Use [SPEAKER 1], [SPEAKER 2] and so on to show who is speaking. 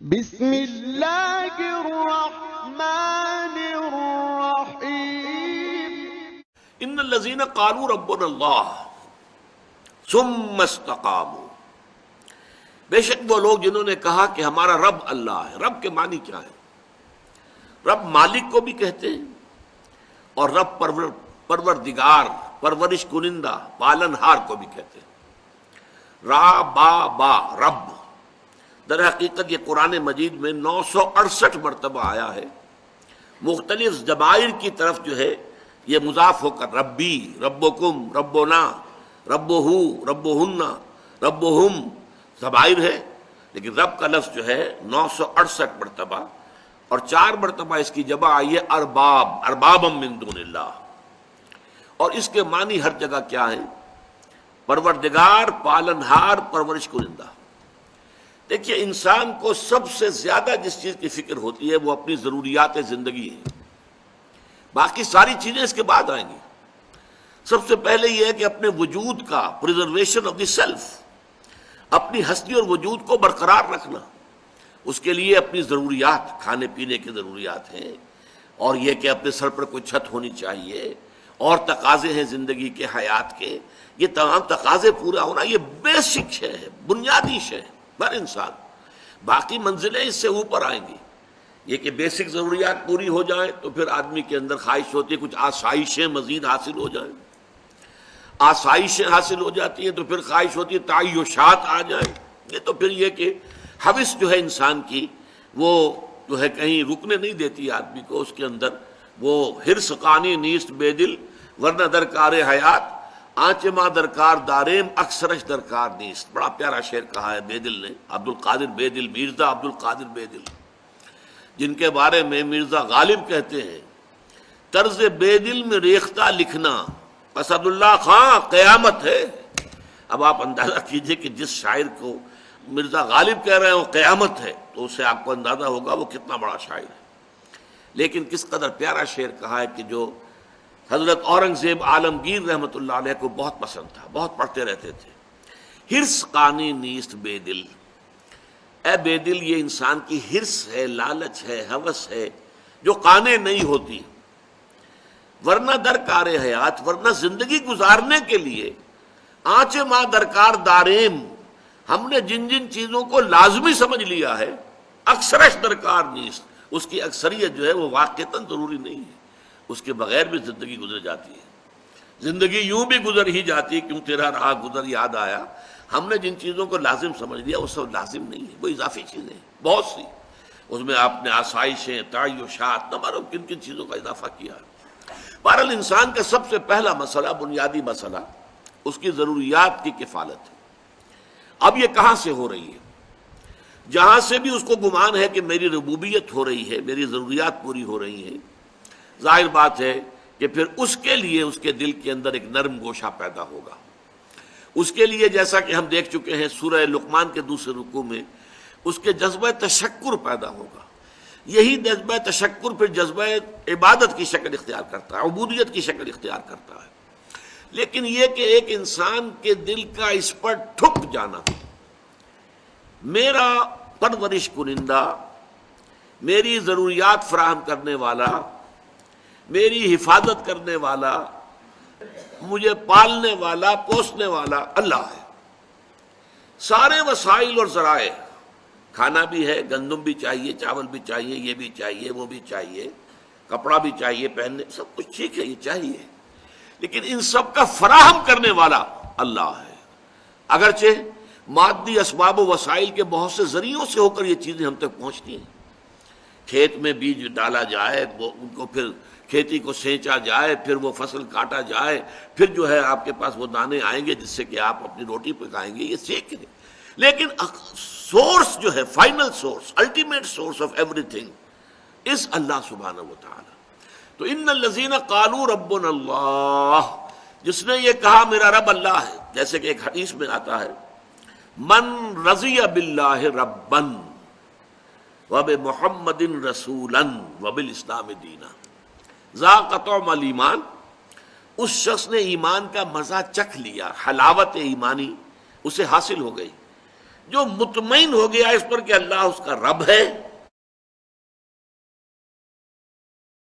[SPEAKER 1] بسم اللہ الرحمن الرحیم
[SPEAKER 2] ان الذین قالوا ربنا اللہ ثم استقاموا، بے شک وہ لوگ جنہوں نے کہا کہ ہمارا رب اللہ ہے۔ رب کے معنی کیا ہے؟ رب مالک کو بھی کہتے ہیں اور رب پروردگار، پرورش کنندہ، پالن ہار کو بھی کہتے ہیں۔ را با با رب، در حقیقت یہ قرآن مجید میں 968 مرتبہ آیا ہے۔ مختلف ضمائر کی طرف جو ہے یہ مضاف ہو کر ربی، ربکم، ربنا، ربہو، ربہن، ربہم ضمائر ہے، لیکن رب کا لفظ جو ہے 968 مرتبہ، اور 4 مرتبہ اس کی جمع آئی ہے ارباب، اربابا من دون اللہ، اور اس کے معنی ہر جگہ کیا ہے؟ پروردگار، پالنہار، پرورش کنندہ۔ دیکھیے، انسان کو سب سے زیادہ جس چیز کی فکر ہوتی ہے وہ اپنی ضروریات زندگی ہے، باقی ساری چیزیں اس کے بعد آئیں گی۔ سب سے پہلے یہ ہے کہ اپنے وجود کا پریزرویشن آف دی سیلف، اپنی ہستی اور وجود کو برقرار رکھنا، اس کے لیے اپنی ضروریات، کھانے پینے کی ضروریات ہیں، اور یہ کہ اپنے سر پر کوئی چھت ہونی چاہیے، اور تقاضے ہیں زندگی کے، حیات کے، یہ تمام تقاضے پورا ہونا یہ بیسک شے ہے، بنیادی شے ہے ہر انسان۔ باقی منزلیں اس سے اوپر آئیں گی۔ یہ کہ بیسک ضروریات پوری ہو جائیں تو پھر آدمی کے اندر خواہش ہوتی ہے کچھ آسائشیں مزید حاصل ہو جائیں، آسائشیں حاصل ہو جاتی ہیں تو پھر خواہش ہوتی ہے تعیشات آ جائیں۔ یہ تو پھر یہ کہ ہوس جو ہے انسان کی وہ جو ہے کہیں رکنے نہیں دیتی آدمی کو، اس کے اندر وہ حرص قانی نیست بے دل، ورنہ درکار حیات آنچ ماں درکار داریم اکثرش درکار نیست۔ بڑا پیارا شعر کہا ہے بے دل نے، عبد القادر بے دل، مرزا عبد القادر بے دل، جن کے بارے میں مرزا غالب کہتے ہیں طرز بے دل میں ریختہ لکھنا اسد اللہ خاں قیامت ہے۔ اب آپ اندازہ کیجئے کہ جس شاعر کو مرزا غالب کہہ رہے ہیں وہ قیامت ہے، تو اس سے آپ کو اندازہ ہوگا وہ کتنا بڑا شاعر ہے۔ لیکن کس قدر پیارا شعر کہا ہے کہ جو حضرت اورنگزیب عالمگیر رحمۃ اللہ علیہ کو بہت پسند تھا، بہت پڑھتے رہتے تھے۔ حرص قانی نیست بے دل، اے بے دل یہ انسان کی حرص ہے، لالچ ہے، ہوس ہے جو قانے نہیں ہوتی، ورنہ درکار حیات، ورنہ زندگی گزارنے کے لیے آنچ ماں درکار داریم، ہم نے جن جن چیزوں کو لازمی سمجھ لیا ہے اکثرش درکار نیست، اس کی اکثریت جو ہے وہ واقعتاً ضروری نہیں ہے، اس کے بغیر بھی زندگی گزر جاتی ہے۔ زندگی یوں بھی گزر ہی جاتی ہے، کیوں تیرا رہا گزر یاد آیا۔ ہم نے جن چیزوں کو لازم سمجھ لیا وہ سب لازم نہیں ہے، وہ اضافی چیزیں ہیں بہت سی، اس میں آپ نے آسائشیں، تعیشات، نہ معلوم کن کن چیزوں کا اضافہ کیا ہے۔ بہرحال انسان کا سب سے پہلا مسئلہ، بنیادی مسئلہ، اس کی ضروریات کی کفالت ہے۔ اب یہ کہاں سے ہو رہی ہے؟ جہاں سے بھی اس کو گمان ہے کہ میری ربوبیت ہو رہی ہے، میری ضروریات پوری ہو رہی ہیں، ظاہر بات ہے کہ پھر اس کے لیے اس کے دل کے اندر ایک نرم گوشہ پیدا ہوگا۔ اس کے لیے جیسا کہ ہم دیکھ چکے ہیں سورہ لقمان کے دوسرے رکوع میں، اس کے جذبہ تشکر پیدا ہوگا۔ یہی جذبہ تشکر پھر جذبہ عبادت کی شکل اختیار کرتا ہے، عبودیت کی شکل اختیار کرتا ہے۔ لیکن یہ کہ ایک انسان کے دل کا اس پر ٹھک جانا، میرا پرورش کنندہ، میری ضروریات فراہم کرنے والا، میری حفاظت کرنے والا، مجھے پالنے والا، پوسنے والا اللہ ہے۔ سارے وسائل اور ذرائع، کھانا بھی ہے، گندم بھی چاہیے، چاول بھی چاہیے، یہ بھی چاہیے، وہ بھی چاہیے، کپڑا بھی چاہیے پہننے، سب کچھ ٹھیک ہے، یہ چاہیے، لیکن ان سب کا فراہم کرنے والا اللہ ہے۔ اگرچہ مادی اسباب و وسائل کے بہت سے ذریعوں سے ہو کر یہ چیزیں ہم تک پہنچتی ہیں، کھیت میں بیج ڈالا جائے، ان کو پھر کھیتی کو سینچا جائے، پھر وہ فصل کاٹا جائے، پھر جو ہے آپ کے پاس وہ دانے آئیں گے جس سے کہ آپ اپنی روٹی پکائیں گے، یہ سیکھ ہے۔ لیکن سورس جو ہے، final source, ultimate source of everything is Allah سبحانہ و تعالی۔ تو ان الذین قالوا ربنا اللہ، جس نے یہ کہا میرا رب اللہ ہے، جیسے کہ ایک حدیث میں آتا ہے من رضی باللہ ربا وبمحمد رسولا وبالاسلام دینا ذاق طعم الایمان، اس شخص نے ایمان کا مزہ چکھ لیا، حلاوت ایمانی اسے حاصل ہو گئی۔ جو مطمئن ہو گیا اس پر کہ اللہ اس کا رب ہے